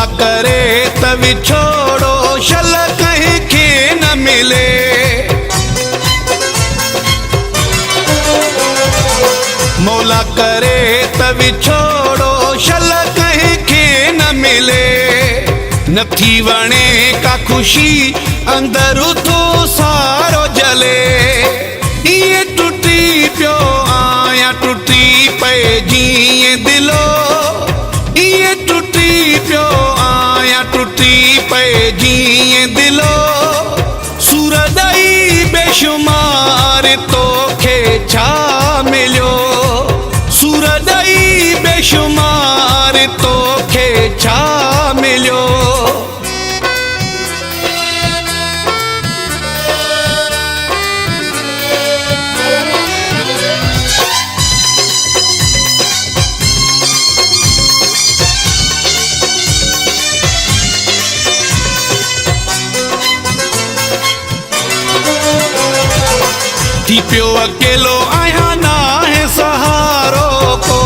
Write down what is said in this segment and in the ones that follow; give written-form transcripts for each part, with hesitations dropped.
मौला करे त विछोड़ो शल कहीं खे न मिले। मौला करे त विछोड़ो शल कहीं खे न मिले। नथी वणे का खुशी अंदर तो सारो जले। ये टूटी पियो आया टूटी पे जीए दिलो। ये टूटी पियो आया टूटी पे जीए दिलो। सूरदई बेशुमार तो खे छा मिलियो। सूरदई बेशुमार तो खे छा मिलियो। थी पियो अकेलो आया ना है सहारो को।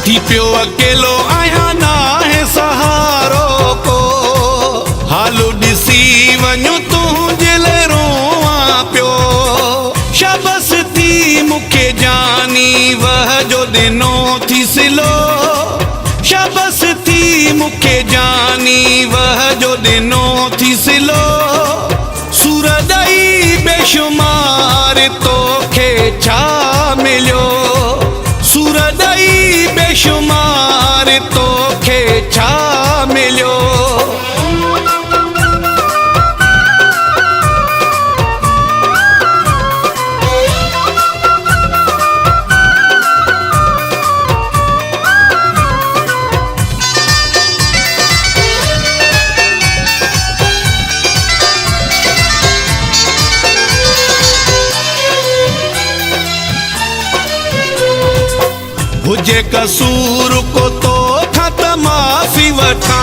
थी पियो अकेलो आया ना है सहारो को। हालू ॾिसी वञू तुंहिंजे लाइ रोवां पियो। शाबस थी मूंखे जानी वह जो ॾिनो थी सिलो। शाबस थी मूंखे जानी वह जो ॾिनो थी सिलो। सूरदई बेशुमार तो खे छा मिलियो। सूरदई बेशुमार तो खे छा मिलियो। हुजे कसूर को तो खत माफ़ी वठा।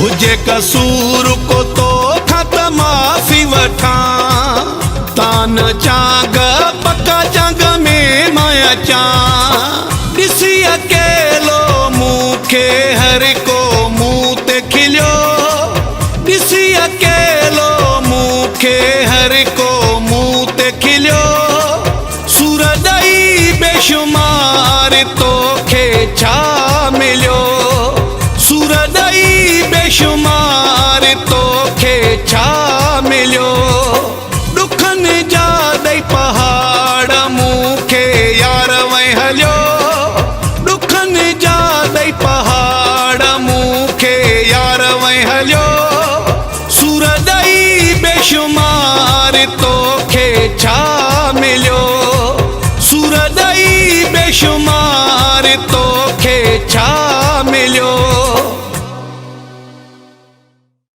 हुजे कसूर को तो खत माफ़ी वठा। तान चाग पका जंग में माया चा। ॾिसी अकेलो मूंखे हर को मुंह ते खिलियो। ॾिसी अकेलो मूंखे हर को